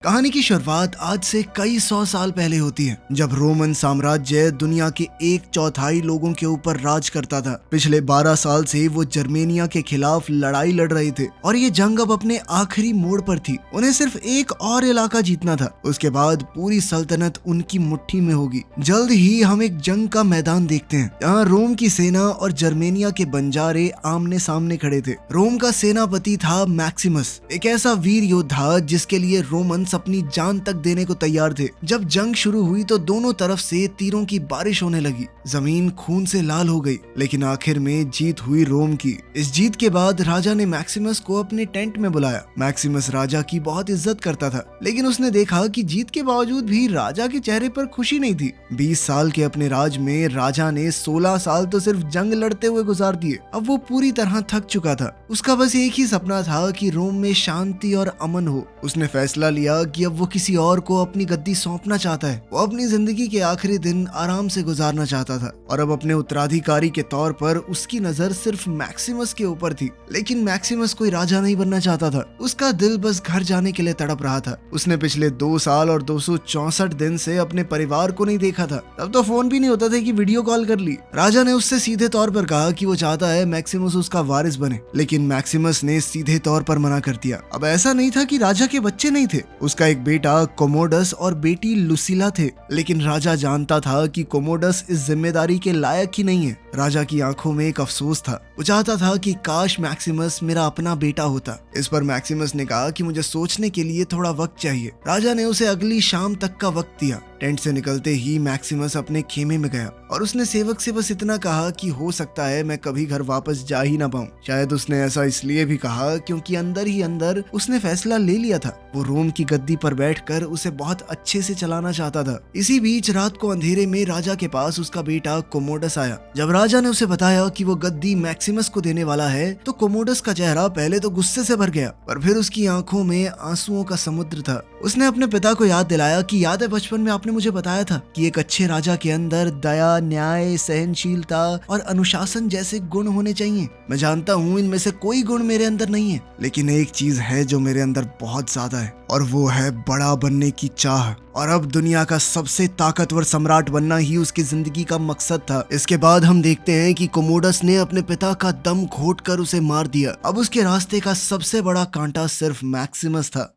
कहानी की शुरुआत आज से कई 100 साल पहले होती है, जब रोमन साम्राज्य दुनिया के 1/4 लोगों के ऊपर राज करता था। पिछले 12 साल से वो जर्मेनिया के खिलाफ लड़ाई लड़ रहे थे और ये जंग अब अपने आखिरी मोड़ पर थी। उन्हें सिर्फ एक और इलाका जीतना था, उसके बाद पूरी सल्तनत उनकी मुट्ठी में होगी। जल्द ही हम एक जंग का मैदान देखते हैं, जहाँ रोम की सेना और जर्मेनिया के बंजारे आमने सामने खड़े थे। रोम का सेनापति था मैक्सिमस, एक ऐसा वीर योद्धा जिसके लिए रोमन अपनी जान तक देने को तैयार थे। जब जंग शुरू हुई तो दोनों तरफ से तीरों की बारिश होने लगी, जमीन खून से लाल हो गई, लेकिन आखिर में जीत हुई रोम की। इस जीत के बाद राजा ने मैक्सिमस को अपने टेंट में बुलाया। मैक्सिमस राजा की बहुत इज्जत करता था, लेकिन उसने देखा कि जीत के बावजूद भी राजा के चेहरे पर खुशी नहीं थी। 20 साल के अपने राज में राजा ने 16 साल तो सिर्फ जंग लड़ते हुए गुजार दिए। अब वो पूरी तरह थक चुका था। उसका बस एक ही सपना था कि रोम में शांति और अमन हो। उसने फैसला लिया कि अब वो किसी और को अपनी गद्दी सौंपना चाहता है। वो अपनी जिंदगी के आखिरी दिन आराम से गुजारना चाहता था और अब अपने उत्तराधिकारी के तौर पर उसकी नजर सिर्फ मैक्सिमस के ऊपर थी। लेकिन मैक्सिमस कोई राजा नहीं बनना चाहता था। उसका दिल बस घर जाने के लिए तड़प रहा था। उसने पिछले 2 साल और 264 दिन से अपने परिवार को नहीं देखा था। तब तो फोन भी नहीं होता था कि वीडियो कॉल कर ली। राजा ने उससे सीधे तौर पर कहा कि वो चाहता है मैक्सिमस उसका वारिस बने, लेकिन मैक्सिमस ने सीधे तौर पर मना कर दिया। अब ऐसा नहीं था कि राजा के बच्चे नहीं थे। उसका एक बेटा कोमोडस और बेटी लुसिला थे, लेकिन राजा जानता था कि कोमोडस इस जिम्मेदारी के लायक ही नहीं है। राजा की आंखों में एक अफसोस था। वो चाहता था कि काश मैक्सिमस मेरा अपना बेटा होता। इस पर मैक्सिमस ने कहा कि मुझे सोचने के लिए थोड़ा वक्त चाहिए। राजा ने उसे अगली शाम तक का वक्त दिया। टेंट से निकलते ही मैक्सिमस अपने खेमे में गया और उसने सेवक से बस इतना कहा कि हो सकता है मैं कभी घर वापस जा ही ना पाऊं। शायद उसने ऐसा इसलिए भी कहा क्योंकि अंदर ही अंदर उसने फैसला ले लिया था। वो रोम की गद्दी पर बैठकर उसे बहुत अच्छे से चलाना चाहता था। इसी बीच रात को अंधेरे में राजा के पास उसका बेटा कोमोडस आया। जब राजा ने उसे बताया कि वो गद्दी मैक्सिमस को देने वाला है, तो कोमोडस का चेहरा पहले तो गुस्से से भर गया, पर फिर उसकी आंखों में आंसुओं का समुद्र था। उसने अपने पिता को याद दिलाया कि याद है बचपन में आपने मुझे बताया था कि एक अच्छे राजा के अंदर दया, न्याय, सहनशीलता और अनुशासन जैसे गुण होने चाहिए। मैं जानता हूँ इनमें से कोई गुण मेरे अंदर नहीं है, लेकिन एक चीज है जो मेरे अंदर बहुत ज्यादा है, और वो है बड़ा बनने की चाह। और अब दुनिया का सबसे ताकतवर सम्राट बनना ही उसकी जिंदगी का मकसद था। इसके बाद हम देखते हैं कि कोमोडस ने अपने पिता का दम घोटकर उसे मार दिया। अब उसके रास्ते का सबसे बड़ा कांटा सिर्फ मैक्सिमस था।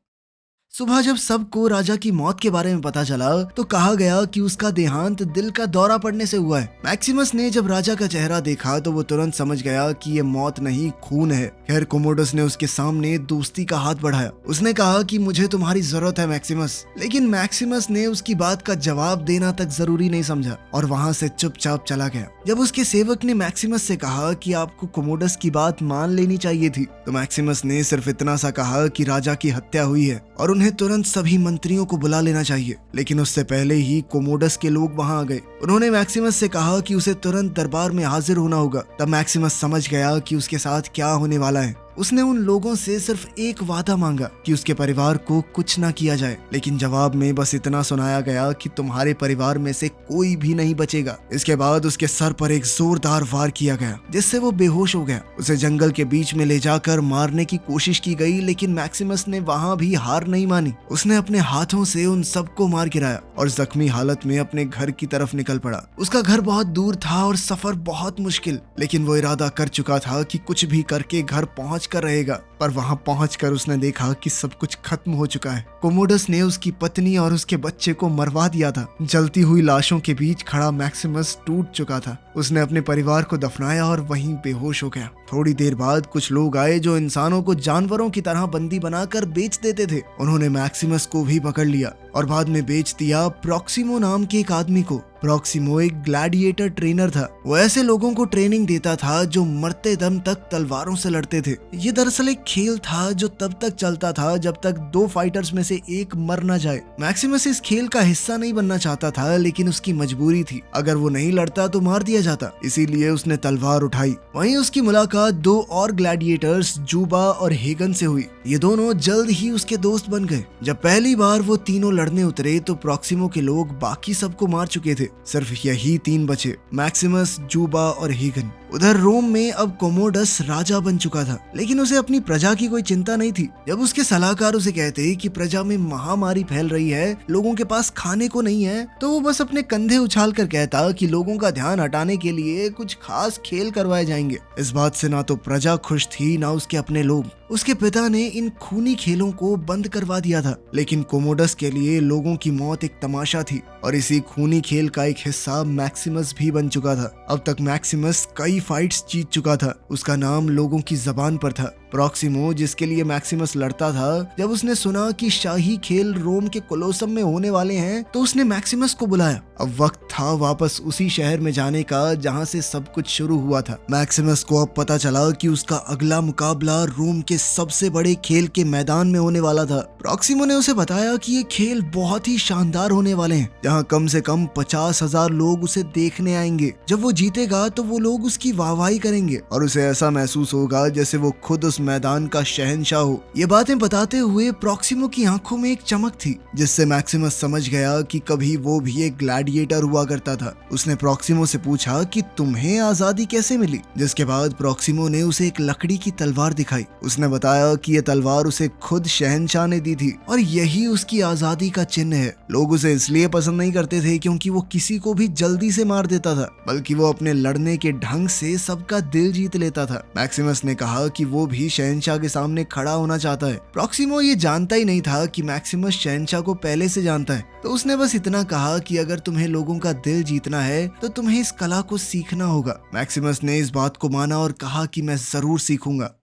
सुबह जब सबको राजा की मौत के बारे में पता चला तो कहा गया कि उसका देहांत दिल का दौरा पड़ने से हुआ है। मैक्सिमस ने जब राजा का चेहरा देखा तो वो तुरंत समझ गया कि ये मौत नहीं, खून है। खैर कोमोडस ने उसके सामने दोस्ती का हाथ बढ़ाया। उसने कहा कि मुझे तुम्हारी जरूरत है मैक्सिमस, लेकिन मैक्सिमस ने उसकी बात का जवाब देना तक जरूरी नहीं समझा और वहां से चुपचाप चला गया। जब उसके सेवक ने मैक्सिमस से कहा कि आपको कोमोडस की बात मान लेनी चाहिए थी, तो मैक्सिमस ने सिर्फ इतना सा कहा कि राजा की हत्या हुई है और उन्हें तुरंत सभी मंत्रियों को बुला लेना चाहिए। लेकिन उससे पहले ही कोमोडस के लोग वहां आ गए। उन्होंने मैक्सिमस से कहा कि उसे तुरंत दरबार में हाजिर होना होगा। तब मैक्सिमस समझ गया कि उसके साथ क्या होने वाला है। उसने उन लोगों से सिर्फ एक वादा मांगा कि उसके परिवार को कुछ ना किया जाए, लेकिन जवाब में बस इतना सुनाया गया कि तुम्हारे परिवार में से कोई भी नहीं बचेगा। इसके बाद उसके सर पर एक जोरदार वार किया गया, जिससे वो बेहोश हो गया। उसे जंगल के बीच में ले जाकर मारने की कोशिश की गई, लेकिन मैक्सिमस ने वहां भी हार नहीं मानी। उसने अपने हाथों से उन सबको मार गिराया और जख्मी हालत में अपने घर की तरफ निकल पड़ा। उसका घर बहुत दूर था और सफर बहुत मुश्किल, लेकिन वो इरादा कर चुका था कि कुछ भी करके घर पहुंच कर रहेगा। पर वहां पहुंचकर उसने देखा कि सब कुछ खत्म हो चुका है। कोमोडस ने उसकी पत्नी और उसके बच्चे को मरवा दिया था। जलती हुई लाशों के बीच खड़ा मैक्सिमस टूट चुका था। उसने अपने परिवार को दफनाया और वहीं बेहोश हो गया। थोड़ी देर बाद कुछ लोग आए जो इंसानों को जानवरों की तरह बंदी बनाकर बेच देते थे। उन्होंने मैक्सिमस को भी पकड़ लिया और बाद में बेच दिया प्रॉक्सिमो नाम के एक आदमी को। प्रॉक्सिमो एक ग्लैडिएटर ट्रेनर था। वो ऐसे लोगों को ट्रेनिंग देता था जो मरते दम तक तलवारों से लड़ते थे। ये दरअसल एक खेल था जो तब तक चलता था जब तक 2 फाइटर्स में से एक मर न जाए। मैक्सिमस इस खेल का हिस्सा नहीं बनना चाहता था, लेकिन उसकी मजबूरी थी। अगर वो नहीं लड़ता तो मार दिया जाता, इसीलिए उसने तलवार उठाई। वहीं उसकी मुलाकात 2 और ग्लैडिएटर्स जूबा और हेगन से हुई। ये दोनों जल्द ही उसके दोस्त बन गए। जब पहली बार वो तीनों लड़ने उतरे तो प्रॉक्सिमो के लोग बाकी सबको मार चुके थे। सिर्फ यही 3 बचे, मैक्सिमस, जूबा और हेगन। उधर रोम में अब कोमोडस राजा बन चुका था, लेकिन उसे अपनी प्रजा की कोई चिंता नहीं थी। जब उसके सलाहकार उसे कहते कि प्रजा में महामारी फैल रही है, लोगों के पास खाने को नहीं है, तो वो बस अपने कंधे उछाल कर कहता कि लोगों का ध्यान हटाने के लिए कुछ खास खेल करवाए जाएंगे। इस बात से ना तो प्रजा खुश थी, ना उसके अपने लोग। उसके पिता ने इन खूनी खेलों को बंद करवा दिया था, लेकिन कोमोडस के लिए लोगों की मौत एक तमाशा थी और इसी खूनी खेल का एक हिस्सा मैक्सिमस भी बन चुका था। अब तक मैक्सिमस कई फाइट्स जीत चुका था। उसका नाम लोगों की जबान पर था। प्रॉक्सिमो, जिसके लिए मैक्सिमस लड़ता था, जब उसने सुना कि शाही खेल रोम के कोलोसम में होने वाले हैं, तो उसने मैक्सिमस को बुलाया। अब वक्त था वापस उसी शहर में जाने का जहां से सब कुछ शुरू हुआ था। मैक्सिमस को अब पता चला कि उसका अगला मुकाबला रोम के सबसे बड़े खेल के मैदान में होने वाला था। प्रॉक्सिमो ने उसे बताया कि ये खेल बहुत ही शानदार होने वाले हैं, जहां कम से कम 50,000 लोग उसे देखने आएंगे। जब वो जीतेगा तो वो लोग उसकी वाहवाही करेंगे और उसे ऐसा महसूस होगा जैसे वो खुद उस मैदान का शहंशाह हो। ये बातें बताते हुए प्रॉक्सिमो की आंखों में एक चमक थी, जिससे मैक्सिमस समझ गया कि कभी वो भी एक ग्लैडिएटर हुआ करता था। उसने प्रॉक्सिमो से पूछा कि तुम्हें आजादी कैसे मिली, जिसके बाद प्रॉक्सिमो ने उसे एक लकड़ी की तलवार दिखाई। उसने बताया कि ये तलवार उसे खुद शहंशाह ने दी थी और यही उसकी आजादी का चिन्ह है। लोग उसे इसलिए पसंद नहीं करते थे क्योंकि वो किसी को भी जल्दी से मार देता था, बल्कि वो अपने लड़ने के ढंग से सबका दिल जीत लेता था। मैक्सिमस ने कहा कि वो भी शहंशाह के सामने खड़ा होना चाहता है। प्रॉक्सिमो ये जानता ही नहीं था कि मैक्सिमस शहंशाह को पहले से जानता है, तो उसने बस इतना कहा कि अगर तुम्हें लोगों का दिल जीतना है तो तुम्हें इस कला को सीखना होगा। मैक्सिमस ने इस बात को माना और कहा कि मैं जरूर सीखूंगा।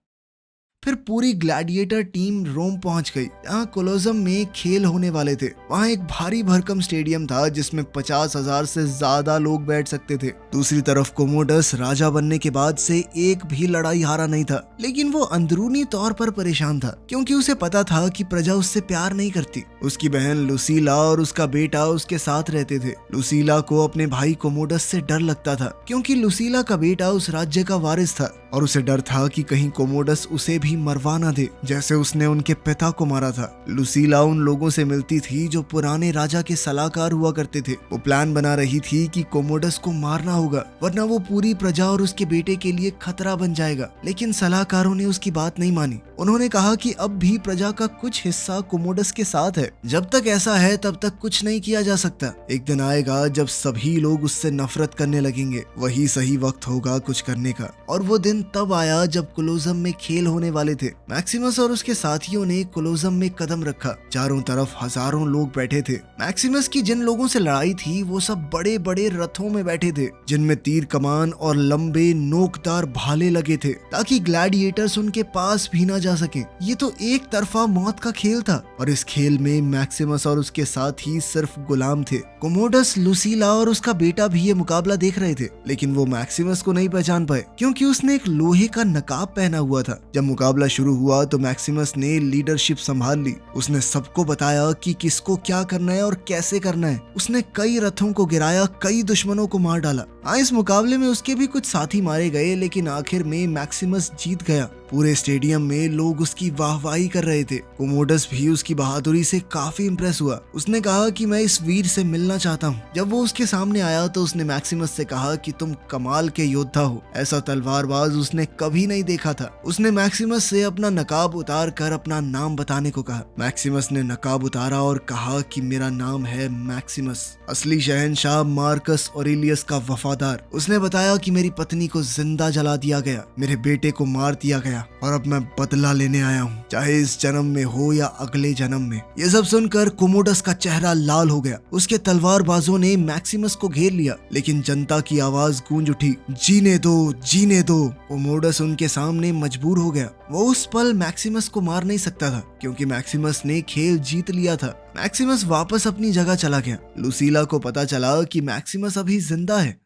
फिर पूरी ग्लैडिएटर टीम रोम पहुंच गई, जहां कोलोसम में खेल होने वाले थे। वहां एक भारी भरकम स्टेडियम था जिसमें 50,000 से ज्यादा लोग बैठ सकते थे। दूसरी तरफ कोमोडस राजा बनने के बाद से एक भी लड़ाई हारा नहीं था, लेकिन वो अंदरूनी तौर पर परेशान था, क्योंकि उसे पता था कि प्रजा उससे प्यार नहीं करती। उसकी बहन लुसीला और उसका बेटा उसके साथ रहते थे। लुसीला को अपने भाई कोमोडस से डर लगता था, क्योंकि लुसीला का बेटा उस राज्य का वारिस था और उसे डर था कि कहीं कोमोडस उसे भी मरवा ना दे, जैसे उसने उनके पिता को मारा था। लुसीला उन लोगों से मिलती थी जो पुराने राजा के सलाहकार हुआ करते थे। वो प्लान बना रही थी कि कोमोडस को मारना होगा, वरना वो पूरी प्रजा और उसके बेटे के लिए खतरा बन जाएगा। लेकिन सलाहकारों ने उसकी बात नहीं मानी। उन्होंने कहा कि अब भी प्रजा का कुछ हिस्सा कोमोडस के साथ है। जब तक ऐसा है तब तक कुछ नहीं किया जा सकता। एक दिन आएगा जब सभी लोग उससे नफरत करने लगेंगे, वही सही वक्त होगा कुछ करने का। और वो दिन तब आया जब कोलोसम में खेल होने वाले थे। मैक्सिमस और उसके साथियों ने कोलोसम में कदम रखा। चारों तरफ हजारों लोग बैठे थे। मैक्सिमस की जिन लोगों से लड़ाई थी वो सब बड़े बड़े रथों में बैठे थे, जिनमें तीर कमान और लंबे नोकदार भाले लगे थे, ताकि ग्लैडिएटर्स उनके पास भी ना जा सके। ये तो एक तरफा मौत का खेल था और इस खेल में मैक्सिमस और उसके साथी सिर्फ गुलाम थे। कोमोडस, लुसीला और उसका बेटा भी ये मुकाबला देख रहे थे, लेकिन वो मैक्सिमस को नहीं पहचान पाए, क्योंकि उसने एक लोहे का नकाब पहना हुआ था। जब मुकाबला शुरू हुआ तो मैक्सिमस ने लीडरशिप संभाल ली। उसने सबको बताया कि किसको क्या करना है और कैसे करना है। उसने कई रथों को गिराया, कई दुश्मनों को मार डाला। इस मुकाबले में उसके भी कुछ साथी मारे गए, लेकिन आखिर में मैक्सिमस जीत गया। पूरे स्टेडियम में लोग उसकी वाहवाही कर रहे थे। कोमोडस भी उसकी बहादुरी से काफी इंप्रेस हुआ। उसने कहा कि मैं इस वीर से मिलना चाहता हूँ। जब वो उसके सामने आया तो उसने मैक्सिमस से कहा कि तुम कमाल के योद्धा हो, ऐसा तलवारबाज उसने कभी नहीं देखा था। उसने मैक्सिमस से अपना नकाब उतार कर अपना नाम बताने को कहा। मैक्सिमस ने नकाब उतारा और कहा कि मेरा नाम है मैक्सिमस, असली शहंशाह मार्कस ऑरेलियस का वफादार। उसने बताया कि मेरी पत्नी को जिंदा जला दिया गया, मेरे बेटे को मार दिया गया और अब मैं बदला लेने आया हूँ, चाहे इस जन्म में हो या अगले जन्म में। ये सब सुनकर कोमोडस का चेहरा लाल हो गया। उसके तलवारबाजों ने मैक्सिमस को घेर लिया, लेकिन जनता की आवाज गूंज उठी, जीने दो, जीने दो। कोमोडस उनके सामने मजबूर हो गया। वो उस पल मैक्सिमस को मार नहीं सकता था, क्योंकि मैक्सिमस ने खेल जीत लिया था। मैक्सिमस वापस अपनी जगह चला गया। लुसीला को पता चला कि मैक्सिमस अभी जिंदा है।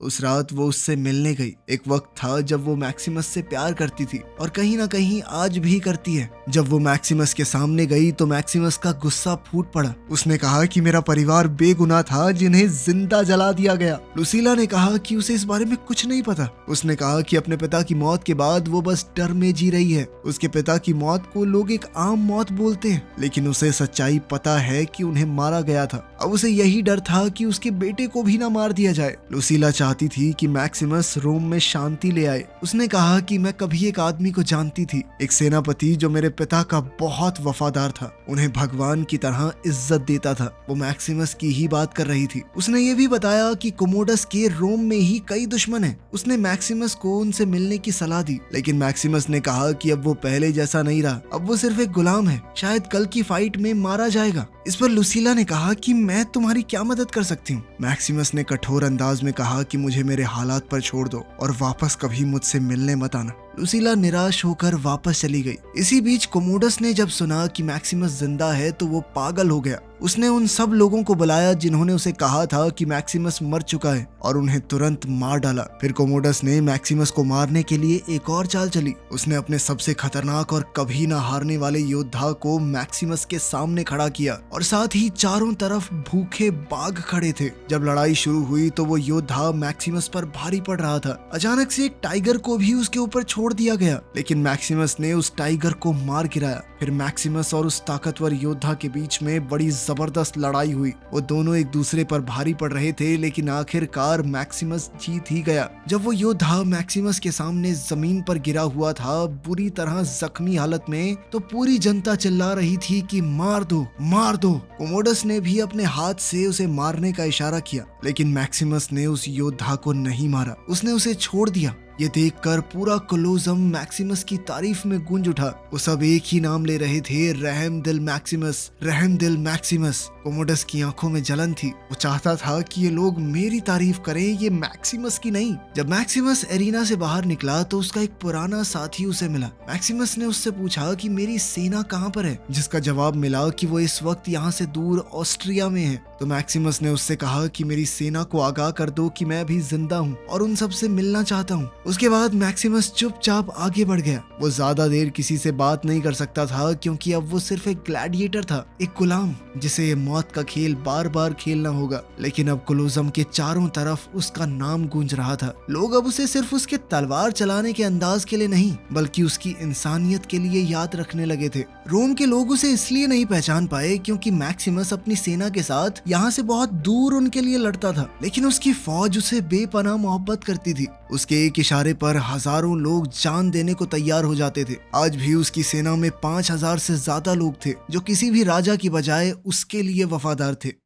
उस रात वो उससे मिलने गई। एक वक्त था जब वो मैक्सिमस से प्यार करती थी और कहीं ना कहीं आज भी करती है। जब वो मैक्सिमस के सामने गई तो मैक्सिमस का गुस्सा फूट पड़ा। उसने कहा कि मेरा परिवार बेगुनाह था जिन्हें जिंदा जला दिया गया। लुसीला ने कहा कि उसे इस बारे में कुछ नहीं पता। उसने कहा कि अपने पिता की मौत के बाद वो बस डर में जी रही है। उसके पिता की मौत को लोग एक आम मौत बोलते हैं, लेकिन उसे सच्चाई पता है कि उन्हें मारा गया था। अब उसे यही डर था कि उसके बेटे को भी ना मार दिया जाए। लुसीला चाहती थी कि मैक्सिमस रोम में शांति ले आए। उसने कहा कि मैं कभी एक आदमी को जानती थी, एक सेनापति जो मेरे पिता का बहुत वफादार था, उन्हें भगवान की तरह इज्जत देता था। वो मैक्सिमस की ही बात कर रही थी। उसने ये भी बताया कि कोमोडस के रोम में ही कई दुश्मन हैं। उसने मैक्सिमस को उनसे मिलने की सलाह दी, लेकिन मैक्सिमस ने कहा कि अब वो पहले जैसा नहीं रहा, अब वो सिर्फ एक गुलाम है, शायद कल की फाइट में मारा जाएगा। इस पर लुसीला ने कहा कि मैं तुम्हारी क्या मदद कर सकती हूँ। मैक्सिमस ने कठोर अंदाज में कहा कि मुझे मेरे हालात पर छोड़ दो और वापस कभी मुझसे मिलने मत आना। लुसीला निराश होकर वापस चली गई। इसी बीच कोमोडस ने जब सुना कि मैक्सिमस जिंदा है तो वो पागल हो गया। उसने उन सब लोगों को बुलाया जिन्होंने उसे कहा था कि मैक्सिमस मर चुका है और उन्हें तुरंत मार डाला। फिर कोमोडस ने मैक्सिमस को मारने के लिए एक और चाल चली। उसने अपने सबसे खतरनाक और कभी ना हारने वाले योद्धा को मैक्सिमस के सामने खड़ा किया और साथ ही चारों तरफ भूखे बाघ खड़े थे। जब लड़ाई शुरू हुई तो वो योद्धा मैक्सिमस पर भारी पड़ रहा था। अचानक से एक टाइगर को भी उसके ऊपर छोड़ दिया गया, लेकिन मैक्सिमस ने उस टाइगर को मार गिराया। फिर मैक्सिमस और उस ताकतवर योद्धा के बीच में बड़ी जबरदस्त लड़ाई हुई। वो दोनों एक दूसरे पर भारी पड़ रहे थे, लेकिन आखिरकार मैक्सिमस जीत ही गया। जब वो योद्धा मैक्सिमस के सामने जमीन पर गिरा हुआ था, बुरी तरह जख्मी हालत में, तो पूरी जनता चिल्ला रही थी कि मार दो, मार दो। कोमोडस ने भी अपने हाथ से उसे मारने का इशारा किया, लेकिन मैक्सिमस ने उस योद्धा को नहीं मारा, उसने उसे छोड़ दिया। ये देखकर पूरा कोलोजम मैक्सिमस की तारीफ में गूंज उठा। वो सब एक ही नाम ले रहे थे, रहम दिल मैक्सिमस, रहम दिल मैक्सिमस। कोमोडस की आंखों में जलन थी। वो चाहता था कि ये लोग मेरी तारीफ करें, ये मैक्सिमस की नहीं। जब मैक्सिमस एरिना से बाहर निकला तो उसका एक पुराना साथी उसे मिला। मैक्सिमस ने उससे पूछा कि मेरी सेना कहाँ पर है, जिसका जवाब मिला कि वो इस वक्त यहाँ से दूर ऑस्ट्रिया में है। तो मैक्सिमस ने उससे कहा कि मेरी सेना को आगाह कर दो कि मैं अभी जिंदा हूँ और उन सबसे मिलना चाहता हूँ। उसके बाद मैक्सिमस चुपचाप आगे बढ़ गया। वो ज्यादा देर किसी से बात नहीं कर सकता था, क्योंकि अब वो सिर्फ एक ग्लैडिएटर था, एक गुलाम जिसे ये मौत का खेल बार बार खेलना होगा। लेकिन अब कोलोजम के चारों तरफ उसका नाम गूंज रहा था। लोग अब उसे सिर्फ उसके तलवार चलाने के अंदाज के लिए नहीं, बल्कि उसकी इंसानियत के लिए याद रखने लगे थे। रोम के लोग उसे इसलिए नहीं पहचान पाए क्योंकि मैक्सिमस अपनी सेना के साथ यहाँ से बहुत दूर उनके लिए लड़ता था, लेकिन उसकी फौज उसे बेपनाह मोहब्बत करती थी। उसके एक इशारे पर हजारों लोग जान देने को तैयार हो जाते थे। आज भी उसकी सेना में 5000 से ज्यादा लोग थे जो किसी भी राजा की बजाय उसके लिए वफादार थे।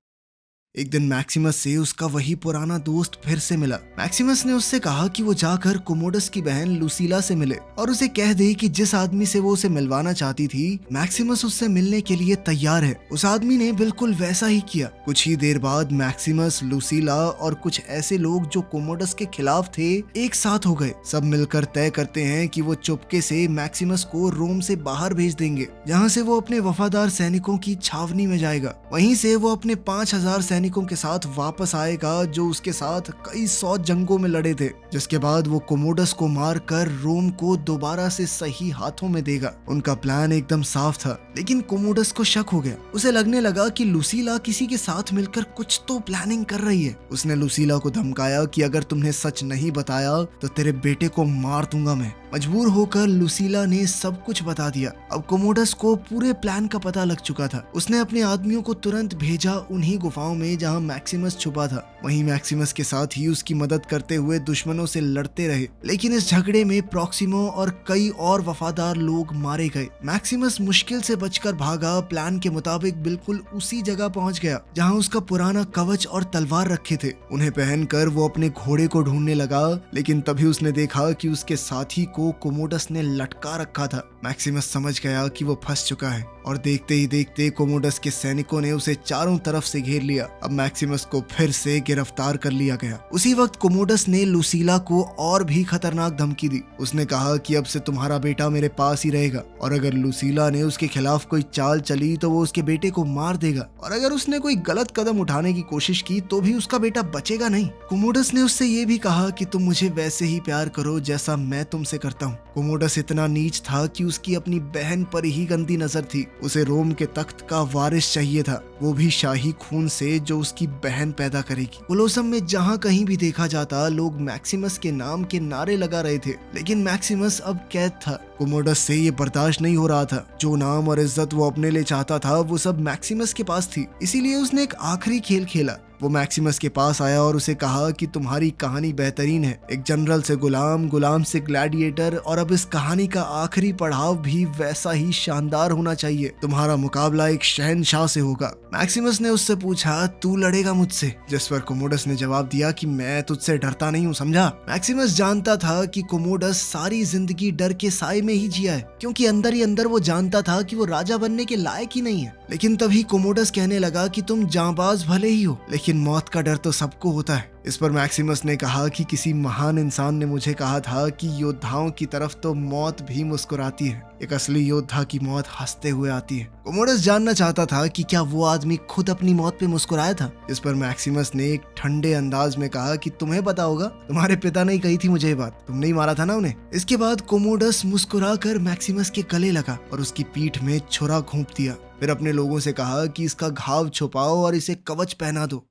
एक दिन मैक्सिमस से उसका वही पुराना दोस्त फिर से मिला। मैक्सिमस ने उससे कहा कि वो जाकर कोमोडस की बहन लुसीला से मिले और उसे कह दे कि जिस आदमी से वो उसे मिलवाना चाहती थी, मैक्सिमस उससे मिलने के लिए तैयार है। उस आदमी ने बिल्कुल वैसा ही किया। कुछ ही देर बाद मैक्सिमस, लुसीला और कुछ ऐसे लोग जो कोमोडस के खिलाफ थे एक साथ हो गए। सब मिलकर तय करते हैं कि वो चुपके से मैक्सिमस को रोम से बाहर भेज देंगे, जहाँ से वो अपने वफादार सैनिकों की छावनी में जाएगा। वहीं से वो अपने 5000 सैनिकों के साथ वापस आएगा जो उसके साथ कई 100 जंगों में लड़े थे, जिसके बाद वो कोमोडस को मारकर रोम को दोबारा से सही हाथों में देगा। उनका प्लान एकदम साफ था, लेकिन कोमोडस को शक हो गया। उसे लगने लगा कि लुसीला किसी के साथ मिलकर कुछ तो प्लानिंग कर रही है। उसने लुसीला को धमकाया कि अगर तुमने सच नहीं बताया तो तेरे बेटे को मार दूंगा मैं। मजबूर होकर लुसीला ने सब कुछ बता दिया। अब कोमोडस को पूरे प्लान का पता लग चुका था। उसने अपने आदमियों को तुरंत भेजा उन्हीं गुफाओं में जहां मैक्सिमस छुपा था। वहीं मैक्सिमस के साथ ही उसकी मदद करते हुए दुश्मनों से लड़ते रहे, लेकिन इस झगड़े में प्रॉक्सिमो और कई और वफादार लोग मारे गए। मैक्सिमस मुश्किल से बचकर भागा। प्लान के मुताबिक बिल्कुल उसी जगह पहुंच गया जहां उसका पुराना कवच और तलवार रखे थे। उन्हें पहनकर वो अपने घोड़े को ढूंढने लगा, लेकिन तभी उसने देखा कि उसके साथी को कोमोडस ने लटका रखा था। मैक्सिमस समझ गया कि वो फंस चुका है और देखते ही देखते कोमोडस के सैनिकों ने उसे चारों तरफ से घेर लिया। अब मैक्सिमस को फिर से गिरफ्तार कर लिया गया। उसी वक्त कोमोडस ने लुसीला को और भी खतरनाक धमकी दी। उसने कहा कि अब से तुम्हारा बेटा मेरे पास ही रहेगा और अगर लुसीला ने उसके खिलाफ कोई चाल चली तो वो उसके बेटे को मार देगा, और अगर उसने कोई गलत कदम उठाने की कोशिश की तो भी उसका बेटा बचेगा नहीं। कोमोडस ने उससे ये भी कहा कि तुम मुझे वैसे ही प्यार करो जैसा मैं तुमसे करता हूँ। कोमोडस इतना नीच था कि उसकी अपनी बहन पर ही गंदी नजर थी। उसे रोम के तख्त का वारिस चाहिए था, वो भी शाही खून से जो उसकी बहन पैदा करेगी। कोलोसम में जहाँ कहीं भी देखा जाता लोग मैक्सिमस के नाम के नारे लगा रहे थे, लेकिन मैक्सिमस अब कैद था। कोमोडस से ये बर्दाश्त नहीं हो रहा था। जो नाम और इज्जत वो अपने लिए चाहता था वो सब मैक्सिमस के पास थी। इसीलिए उसने एक आखिरी खेल खेला। वो मैक्सिमस के पास आया और उसे कहा कि तुम्हारी कहानी बेहतरीन है, एक जनरल से गुलाम, गुलाम से ग्लैडिएटर, और अब इस कहानी का आखिरी पड़ाव भी वैसा ही शानदार होना चाहिए। तुम्हारा मुकाबला एक शहनशाह से होगा। मैक्सिमस ने उससे पूछा, तू लड़ेगा मुझसे? जिस पर कोमोडस ने जवाब दिया कि मैं तुझसे डरता नहीं हूँ, समझा। मैक्सिमस जानता था कि कोमोडस सारी जिंदगी डर के साए में ही जिया है, क्योंकि अंदर ही अंदर वो जानता था कि वो राजा बनने के लायक ही नहीं है। लेकिन तभी कोमोडस कहने लगा कि तुम जांबाज भले ही हो, लेकिन मौत का डर तो सबको होता है। इस पर मैक्सिमस ने कहा कि किसी महान इंसान ने मुझे कहा था कि योद्धाओं की तरफ तो मौत भी मुस्कुराती है, एक असली योद्धा की मौत हंसते हुए आती है। कोमोडस जानना चाहता था कि क्या वो आदमी खुद अपनी मौत पे मुस्कुराया था। इस पर मैक्सिमस ने एक ठंडे अंदाज में कहा कि तुम्हें पता होगा, तुम्हारे पिता ने कही थी मुझे ये बात, तुमने ही मारा था ना उन्हें। इसके बाद कोमोडस मुस्कुराकर मैक्सिमस के गले लगा और उसकी पीठ में छुरा घोंप दिया। फिर अपने लोगों से कहा कि इसका घाव छुपाओ और इसे कवच पहना दो।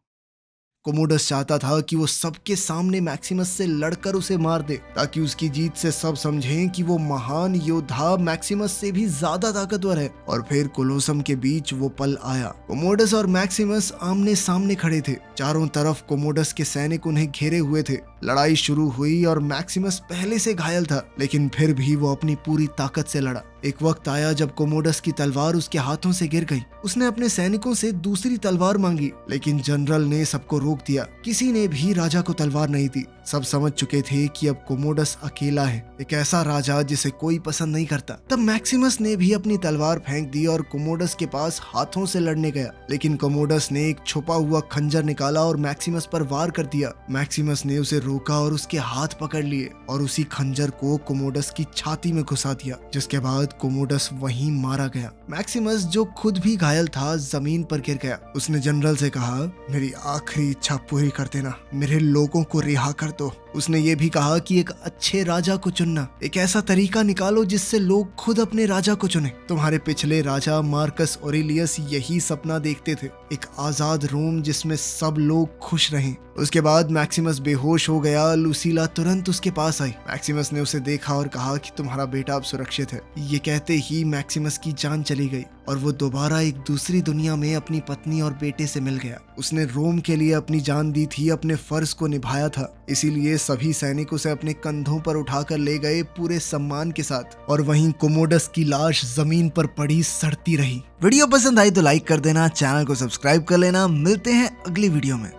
कोमोडस चाहता था कि वो सबके सामने मैक्सिमस से लड़कर उसे मार दे, ताकि उसकी जीत से सब समझें कि वो महान योद्धा मैक्सिमस से भी ज्यादा ताकतवर है। और फिर कोलोसम के बीच वो पल आया। कोमोडस और मैक्सिमस आमने सामने खड़े थे। चारों तरफ कोमोडस के सैनिक उन्हें घेरे हुए थे। लड़ाई शुरू हुई और मैक्सिमस पहले से घायल था, लेकिन फिर भी वो अपनी पूरी ताकत से लड़ा। एक वक्त आया जब कोमोडस की तलवार उसके हाथों से गिर गई। उसने अपने सैनिकों से दूसरी तलवार मांगी, लेकिन जनरल ने सबको रोक दिया। किसी ने भी राजा को तलवार नहीं दी। सब समझ चुके थे कि अब कोमोडस अकेला है, एक ऐसा राजा जिसे कोई पसंद नहीं करता। तब मैक्सिमस ने भी अपनी तलवार फेंक दी और कोमोडस के पास हाथों से लड़ने गया, लेकिन कोमोडस ने एक छुपा हुआ खंजर निकाला और मैक्सिमस पर वार कर दिया। मैक्सिमस ने उसे रोका और उसके हाथ पकड़ लिए और उसी खंजर को कोमोडस की छाती में घुसा दिया, जिसके बाद कोमोडस वहीं मारा गया। मैक्सिमस, जो खुद भी घायल था, जमीन पर गिर गया। उसने जनरल से कहा, मेरी आखिरी इच्छा पूरी कर देना, मेरे लोगों को रिहा कर दो। उसने ये भी कहा कि एक अच्छे राजा को चुनना, एक ऐसा तरीका निकालो जिससे लोग खुद अपने राजा को चुने। तुम्हारे पिछले राजा मार्कस ऑरेलियस यही सपना देखते थे, एक आजाद रोम जिसमें सब लोग खुश रहें। उसके बाद मैक्सिमस बेहोश हो गया। लुसीला तुरंत उसके पास आई। मैक्सिमस ने उसे देखा और कहा कि तुम्हारा बेटा अब सुरक्षित है। ये कहते ही मैक्सिमस की जान चली गई और वो दोबारा एक दूसरी दुनिया में अपनी पत्नी और बेटे से मिल गया। उसने रोम के लिए अपनी जान दी थी, अपने फर्ज को निभाया था, इसीलिए सभी सैनिक उसे अपने कंधों पर उठाकर ले गए पूरे सम्मान के साथ। और वहीं कोमोडस की लाश जमीन पर पड़ी सड़ती रही। वीडियो पसंद आई तो लाइक कर देना, चैनल को सब्सक्राइब कर लेना। मिलते हैं अगली वीडियो में।